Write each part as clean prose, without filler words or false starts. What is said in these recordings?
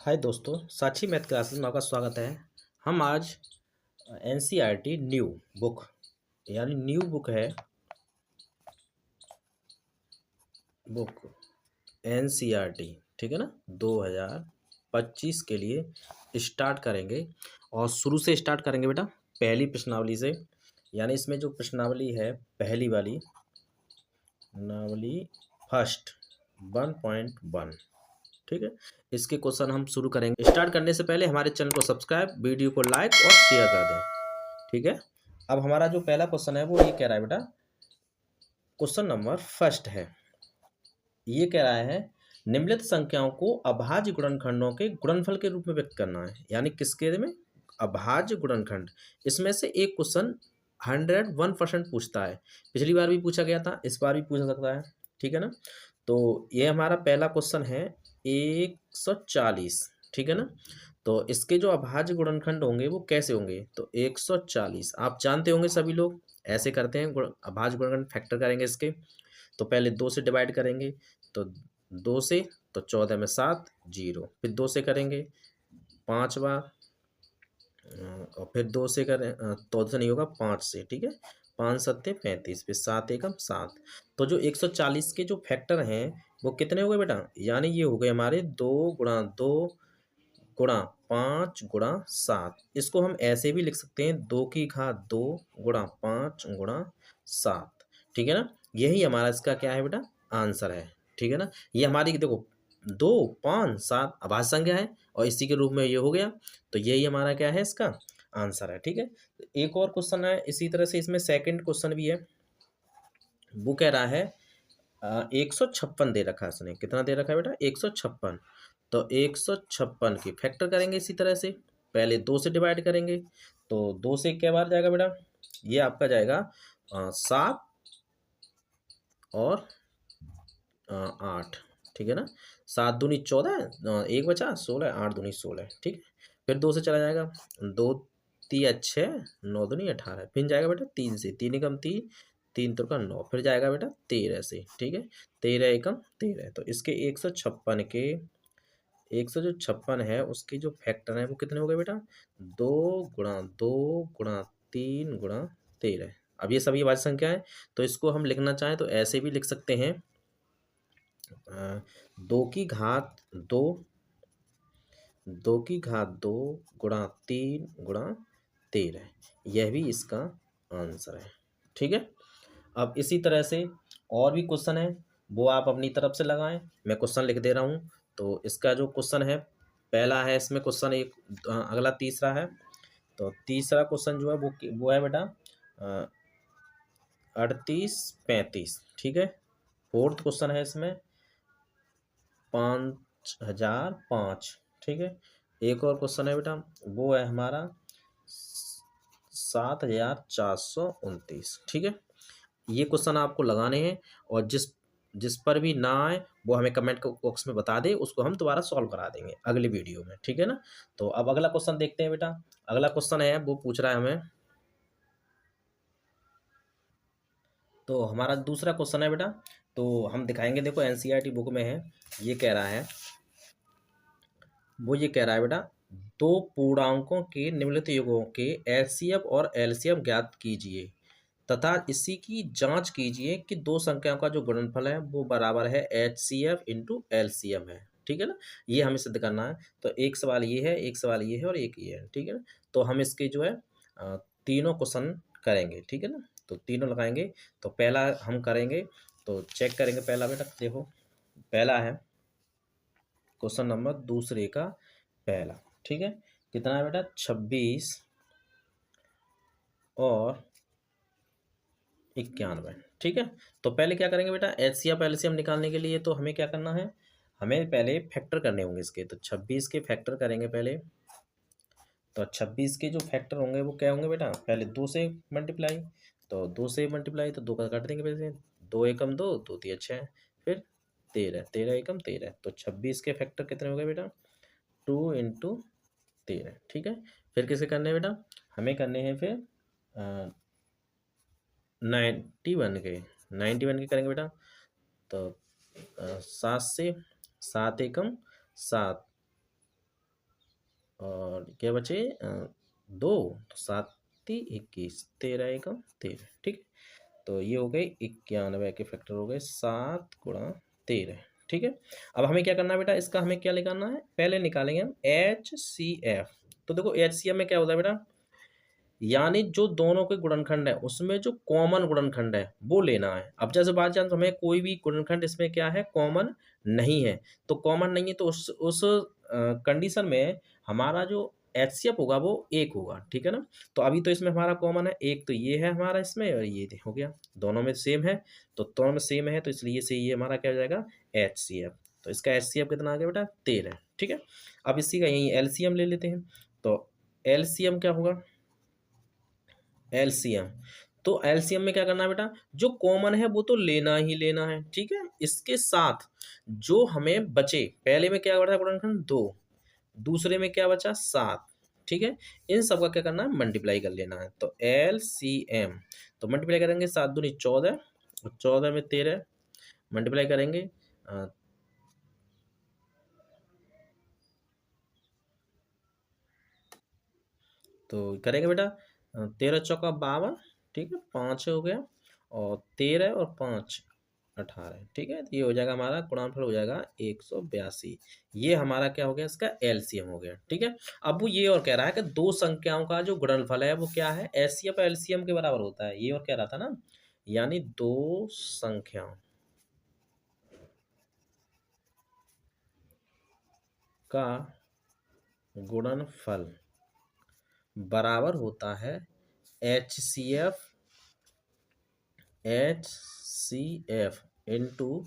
हाय दोस्तों, साक्षी math classes में आपका स्वागत है। हम आज एनसीईआरटी न्यू बुक यानी न्यू बुक है बुक एनसीईआरटी, ठीक है ना, 2025 के लिए स्टार्ट करेंगे। और शुरू से स्टार्ट करेंगे बेटा, पहली प्रश्नावली से। यानी इसमें जो प्रश्नावली है पहली वाली प्रश्नावली फर्स्ट 1.1, ठीक है। इसके क्वेश्चन हम शुरू करेंगे। स्टार्ट करने से पहले हमारे चैनल को सब्सक्राइब, वीडियो को लाइक और शेयर कर दें, ठीक है। अब हमारा जो पहला क्वेश्चन है वो ये कह रहा है बेटा, क्वेश्चन नंबर फर्स्ट है, ये कह रहा है निम्नलिखित संख्याओं को अभाज्य गुणनखंडों के गुणनफल के रूप में व्यक्त करना है। यानी किसके में? अभाज्य गुणनखंड। इसमें से एक क्वेश्चन 101% पूछता है। पिछली बार भी पूछा गया था, इस बार भी पूछा सकता है, ठीक है ना। तो ये हमारा पहला क्वेश्चन है 140, ठीक है ना। तो इसके जो अभाज्य गुणनखंड होंगे वो कैसे होंगे? तो 140 आप जानते होंगे सभी लोग, ऐसे करते हैं अभाज्य गुणनखंड, फैक्टर करेंगे इसके। तो पहले 2 से डिवाइड करेंगे, तो 2 से, तो 14 में 7 0, फिर 2 से करेंगे 5 बार, और फिर 2 से करें तो नहीं होगा, 5 से, ठीक है। 5 सत्ते 35, फिर 7 एकम 7। तो जो 140 के जो फैक्टर हैं वो कितने हो गए बेटा? यानी ये हो गए हमारे 2 गुणा 2 गुणा 5 गुणा 7। इसको हम ऐसे भी लिख सकते हैं 2 की घात 2 गुणा 5 गुणा 7, ठीक है ना। यही हमारा इसका क्या है बेटा? आंसर है, ठीक है ना। ये हमारी देखो 2 5 7 अभाज्य संख्या है और इसी के रूप में ये हो गया, तो यही हमारा क्या है? इसका आंसर है, ठीक है। एक और क्वेश्चन है इसी तरह से, इसमें सेकंड क्वेश्चन भी है। वो कह रहा है 156 दे रखा है इसने। कितना दे रखा है बेटा? 156। तो 156 की फैक्टर करेंगे इसी तरह से। पहले 2 से डिवाइड करेंगे, तो 2 से क्या बार जाएगा बेटा? ये आपका जाएगा 7 और 8, ठीक है ना। 7 दूनी 14, एक बचा 16, 8 दूनी 16, ठीक है। फिर 2 से चला जाएगा, 2 3 6, 9 दूनी 18, फिर जाएगा बेटा 3 से, 3 एकम 3, 3 तुरका 9, फिर जाएगा बेटा 13 से, ठीक है। 13 एकम 13। तो इसके 156 के 156 है उसकी जो फैक्टर है वो कितने हो गए बेटा? 2 गुणा 2 गुणा 3 गुणा 13। अब ये सभी अभाज्य संख्या है, तो इसको हम लिखना चाहें तो ऐसे भी लिख सकते हैं 2 की घात 2 2 की घात 2 गुणा 3 गुणा 13। यह भी इसका आंसर है, ठीक है। अब इसी तरह से और भी क्वेश्चन है, वो आप अपनी तरफ से लगाएं। मैं क्वेश्चन लिख दे रहा हूँ। तो इसका जो क्वेश्चन है पहला है, इसमें क्वेश्चन एक, अगला तीसरा है। तो तीसरा क्वेश्चन जो है वो है बेटा 38 35, ठीक है। फोर्थ क्वेश्चन है इसमें 5005, ठीक है। एक और क्वेश्चन है बेटा, वो है हमारा 7429, ठीक है। ये क्वेश्चन आपको लगाने हैं और जिस जिस पर भी ना आए वो हमें कमेंट बॉक्स में बता दे, उसको हम दोबारा सॉल्व करा देंगे अगले वीडियो में, ठीक है ना। तो अब अगला क्वेश्चन देखते हैं बेटा। अगला क्वेश्चन है वो पूछ रहा है हमें, तो हमारा दूसरा क्वेश्चन है बेटा, तो हम दिखाएंगे, देखो एनसीईआरटी बुक में है। ये कह रहा है, वो ये कह रहा है बेटा, दो पूर्णांकों के निम्नलिखित योगों के एचसीएफ और एलसीएम ज्ञात कीजिए तथा इसी की जांच कीजिए कि दो संख्याओं का जो गुणनफल है वो बराबर है एचसीएफ इंटू एलसीएम है, ठीक है ना। ये हमें सिद्ध करना है। तो एक सवाल ये है, एक सवाल ये है और एक ये है, ठीक है ना। तो हम इसके जो है तीनों क्वेश्चन करेंगे, ठीक है ना। तो तीनों लगाएंगे। तो पहला हम करेंगे, तो चेक करेंगे पहला बेटा। देखो पहला है क्वेश्चन नंबर दूसरे का पहला, ठीक है। कितना है बेटा? 26 और 91, ठीक है। तो पहले क्या करेंगे बेटा? एचसीएफ एलसीएम निकालने के लिए तो हमें क्या करना है? हमें पहले फैक्टर करने होंगे इसके। तो 26 के फैक्टर करेंगे पहले। तो 26 के जो फैक्टर होंगे वो क्या होंगे बेटा? पहले 2 से मल्टीप्लाई, तो 2 से मल्टीप्लाई, तो 2 का काट देंगे पहले से। 2 एकम 2, 2 3 6, फिर 13, 13 एकम 13। तो 26 के फैक्टर कितने हो गए बेटा? 2 इंटू 13, ठीक है। फिर किसे करने हैं बेटा? हमें करने हैं फिर 91 के, 91 के करेंगे बेटा। तो 7 से, 7 एकम 7, और क्या बचे 2, तो 7×3 = 21, 13 एकम 13, ठीक है। तो ये हो गए 91 के फैक्टर हो गए 7×13, ठीक है। अब हमें क्या करना है बेटा, इसका हमें क्या निकालना है, पहले निकालेंगे हम HCF। तो देखो HCF में क्या होता है बेटा, यानी जो दोनों के गुणनखंड है उसमें जो कॉमन गुणनखंड है वो लेना है। अब जैसे बात जान, हमें कोई भी गुणनखंड इसमें क्या है, कॉमन नहीं है। तो कॉमन नहीं है तो उस कंडीशन में हमारा जो एचसीएफ होगा वो 1 होगा, ठीक है ना। तो अभी तो इसमें हमारा कॉमन है 1, तो ये है हमारा इसमें, और ये हो गया, दोनों में सेम है। तो दोनों में सेम है तो इसलिए से ये हमारा क्या हो जाएगा, एचसीएफ। तो इसका एचसीएफ कितना आ गया बेटा, 13, ठीक है। अब इसी का यही एलसीएम ले लेते हैं। तो एलसीएम क्या होगा, एलसीएम। तो एलसीएम में क्या करना है बेटा, जो कॉमन है वो तो लेना ही लेना है, ठीक है। इसके साथ जो हमें बचे, पहले में क्या बचा गुणनखंड 2, दूसरे में क्या बचा 7, ठीक है। इन सब का क्या करना है, मल्टीप्लाई कर लेना है। तो एलसीएम, तो मल्टीप्लाई करेंगे 7 दूनी 14, और 14 में 13 मल्टीप्लाई करेंगे तो करेंगे बेटा 13 चौका 52, ठीक है, 5 हो गया, और 13 और 5 18, ठीक है। तो ये हो जाएगा हमारा गुणनफल हो जाएगा 182। ये हमारा क्या हो गया, इसका एलसीएम हो गया, ठीक है। अब वो ये और कह रहा है कि दो संख्याओं का जो गुणनफल है वो क्या है, एचसीएफ एलसीएम के बराबर होता है, ये और कह रहा था ना। यानी दो संख्याओं का गुणनफल बराबर होता है H C F into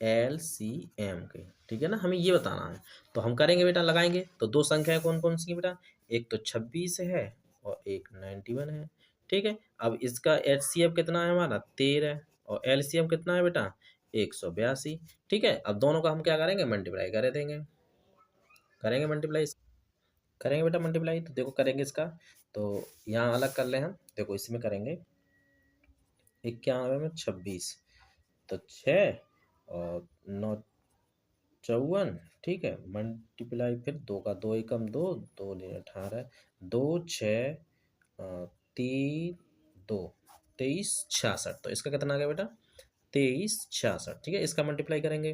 LCM के, ठीक है ना, हमें ये बताना है। तो हम करेंगे बेटा, लगाएंगे। तो दो संख्याएं कौन कौन सी है बेटा, एक तो 26 है और एक 91 है, ठीक है। अब इसका एचसीएफ कितना है हमारा 13, और एलसीएम कितना है बेटा 182, ठीक है। अब दोनों का हम क्या करेंगे, मल्टीप्लाई कर देंगे, करेंगे मल्टीप्लाई, करेंगे बेटा मल्टीप्लाई। तो देखो करेंगे इसका, तो यहाँ अलग कर ले हम, देखो इसमें करेंगे 91 में 26, तो 6 और 9 54, ठीक है। मल्टीप्लाई फिर 2 का 2 एकम 2, 2 दूनी 18, 2 6 3 2 23 66। तो इसका कितना आ गया बेटा 23 66, ठीक है। इसका मल्टीप्लाई करेंगे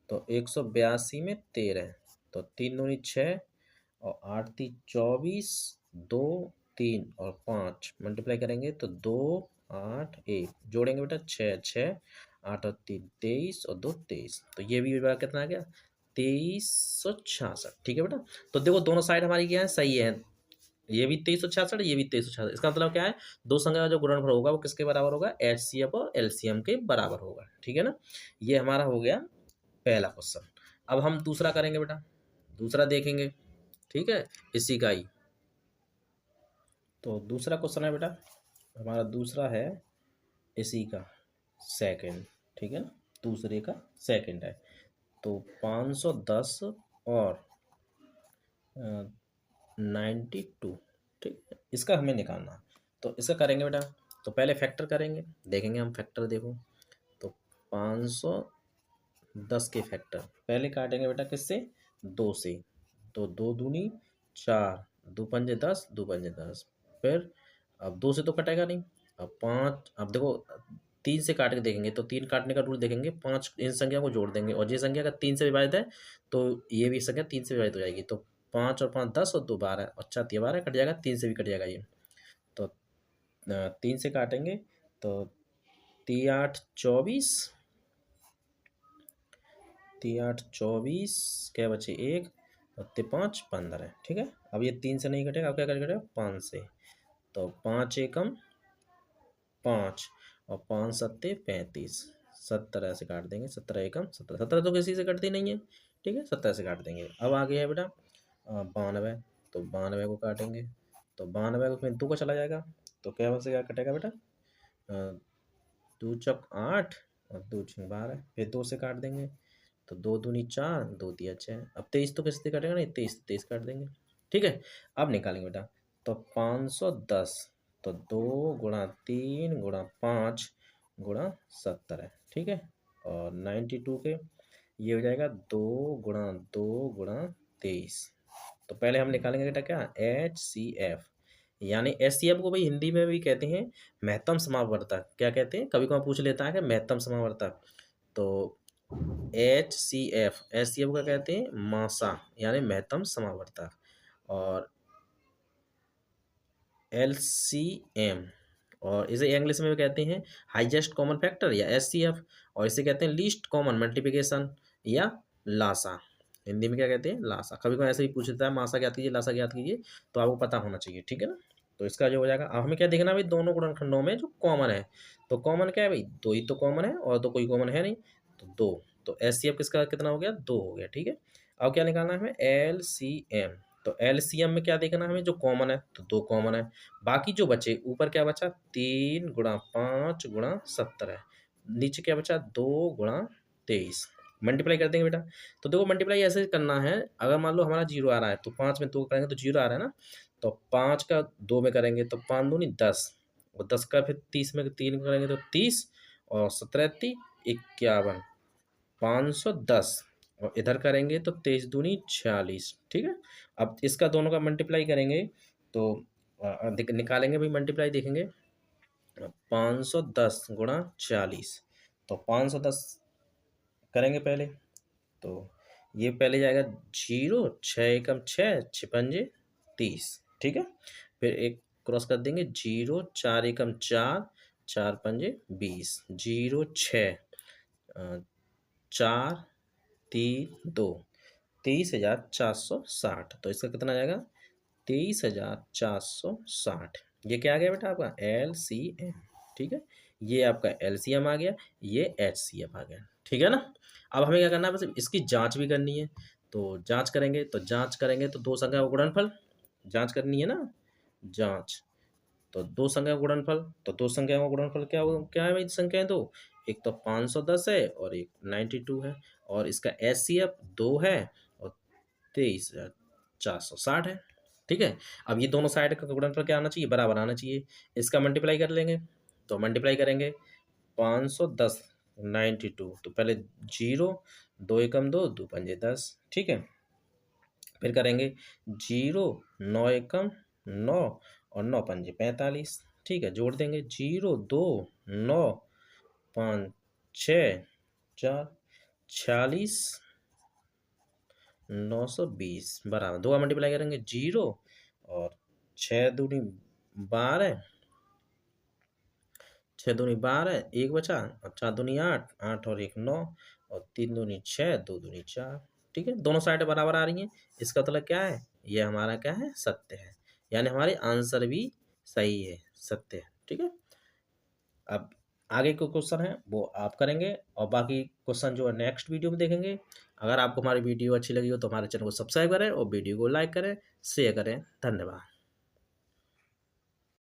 तो 182 में 13, तो 3 दूनी 6 और 8 3 24, 2 3 और 5 मल्टीप्लाई करेंगे तो 2 8 1, जोड़ेंगे बेटा 6 6, 8 और 3 23, और 2 23। तो ये भी बेटा कितना आ गया 2366, ठीक है बेटा। तो देखो दोनों साइड हमारी क्या है, सही है। ये भी 2366, ये भी 2366। इसका मतलब क्या है, दो संख्या का जो गुणनफल होगा वो किसके बराबर होगा, एचसीएफ और एलसीएम के बराबर होगा, ठीक है ना। ये हमारा हो गया पहला क्वेश्चन। अब हम दूसरा करेंगे बेटा, दूसरा देखेंगे, ठीक है, इसी का ही। तो दूसरा क्वेश्चन है बेटा हमारा, दूसरा है इसी का सेकंड, ठीक है ना, दूसरे का सेकंड है। तो 510 और 92, ठीक है, इसका हमें निकालना। तो इसका करेंगे बेटा, तो पहले फैक्टर करेंगे, देखेंगे हम फैक्टर, देखो तो 510 के फैक्टर पहले काटेंगे बेटा किससे, 2 से। तो 2 दूनी 4, 2 पंजे 10, 2 पंजे 10, फिर अब 2 से तो कटेगा नहीं, अब 5, अब देखो 3 से काट के देखेंगे, तो 3 काटने का रूल देखेंगे, 5 इन संख्या को जोड़ देंगे, और ये संख्या अगर 3 से विभाजित है तो ये भी संख्या 3 से विभाजित हो जाएगी। तो 5 और 5 10 और 2 12, अच्छा 12 कट जाएगा, 3 से भी कट जाएगा ये। तो 3 से काटेंगे तो 3 8 24, 3 8 24, क्या बचे 1, और 5 15, ठीक है। अब ये 3 से नहीं कटेगा, अब क्या कटेगा 5 से। तो 5 एकम 5, और 5 सत्ते 35, 17 से काट देंगे, 17 एकम 17, 17 तो किसी से कटती नहीं है, ठीक है, 17 से काट देंगे। अब आ गया है बेटा 92, तो 92 को काटेंगे, तो 92 को फिर 2 का चला जाएगा, तो क्या से क्या कटेगा बेटा 2 चौक 8 और 2 छः 12, फिर 2 से काट देंगे, तो 2 दूनी 4, 2 दिया 6, अब 23 तो किससे कटेगा नहीं, 23 काट देंगे, ठीक है। अब निकालेंगे बेटा, तो 510, तो 2 × 3 × 5 × 70 है, ठीक है। और 92 के ये हो जाएगा 2 × 2 × 23, तो पहले हम निकालेंगे बेटा क्या, HCF, यानी HCF को भाई हिंदी में भी कहते हैं महत्तम समावर्तक। क्या कहते हैं, कभी कभी पूछ लेता है कि महत्तम समावर्तक। तो HCF का कहते हैं मासा, यानी महत्तम समावर्तक। और LCM, और इसे इंग्लिश में भी कहते हैं हाईएस्ट कॉमन फैक्टर या HCF, और इसे कहते हैं लीस्ट कॉमन मल्टीप्लिकेशन या लासा। हिंदी में क्या कहते हैं, लासा। कभी कभी ऐसे ही पूछता है मासा ज्ञात कीजिए, लासा ज्ञात कीजिए, तो आपको पता होना चाहिए, ठीक है ना। तो इसका जो हो जाएगा, अब हमें क्या देखना भाई, दोनों गुणनखंडों में जो कॉमन है। तो कॉमन क्या है भाई, दो ही तो कॉमन है, और तो कोई कॉमन है नहीं, तो दो। तो HCF किसका कितना हो गया, दो हो गया, ठीक है। अब क्या निकालना है हमें, LCM। तो LCM में क्या देखना है हमें, जो कॉमन है तो दो कॉमन है, बाकी जो बचे ऊपर क्या बचा, 3 × 5 × 70 है, नीचे क्या बचा, 2 × 23। मल्टीप्लाई कर देंगे बेटा। तो देखो मल्टीप्लाई ऐसे करना है, अगर मान लो हमारा 0 आ रहा है तो 5 में 2 करेंगे तो 0 आ रहा है ना, तो 5 का 2 में करेंगे तो 5 दूनी 10, और 10 का फिर 30 में 3 करेंगे तो 30, और 17 51, 510, और इधर करेंगे तो 23 दूनी 46, ठीक है। अब इसका दोनों का मल्टीप्लाई करेंगे तो निकालेंगे भाई मल्टीप्लाई, देखेंगे 510 × 40, तो 510 करेंगे पहले, तो ये पहले जाएगा 0, 6 एकम 6, 6 पंजे 30, ठीक है। फिर एक क्रॉस कर देंगे, 0, 4 एकम 4, 4 पंजे 20, 0, 6, 4, 3, 2, 23,460। तो इसका कितना जाएगा, 23,460। ये क्या आ गया बेटा आपका, LCM, ठीक है। ये आपका LCM आ गया, ये HCF आ गया, ठीक है ना। अब हमें क्या करना है, बस इसकी जांच भी करनी है। तो जांच करेंगे तो दो संख्या का गुणनफल जांच करनी है ना, जांच। तो दो संख्या का गुणनफल, तो दो संख्या का गुणनफल क्या है भाई, संख्याएं दो, एक तो 510 है और एक 92 है, और इसका HCF 2 है और 23,460 है, ठीक है। अब ये दोनों साइड का गुणनफल क्या आना चाहिए, बराबर आना चाहिए। इसका मल्टीप्लाई कर लेंगे, तो मल्टीप्लाई करेंगे 510 92, तो पहले 0, 2 एकम 2, 2 पंजे 10, ठीक है। फिर करेंगे 0, 9 एकम 9, और 9 पंजे 45, ठीक है। जोड़ देंगे 0, 2, 9, 5, 6, 4, 46, 920 बराबर, दो का मल्टीप्लाई करेंगे 0, और 6 दूनी 12, 6 दूनी 12, एक बचा, और 4 दूनी 8, 8 और 1 9, और 3 दूनी 6, 2 दूनी 4, ठीक है। दोनों साइड बराबर आ रही हैं, इसका मतलब क्या है, ये हमारा क्या है, सत्य है, यानी हमारे आंसर भी सही है, सत्य है, ठीक है। अब आगे के क्वेश्चन है वो आप करेंगे, और बाकी क्वेश्चन जो है नेक्स्ट वीडियो में देखेंगे। अगर आपको हमारी वीडियो अच्छी लगी हो तो हमारे चैनल को सब्सक्राइब करें, और वीडियो को लाइक करें, शेयर करें। धन्यवाद।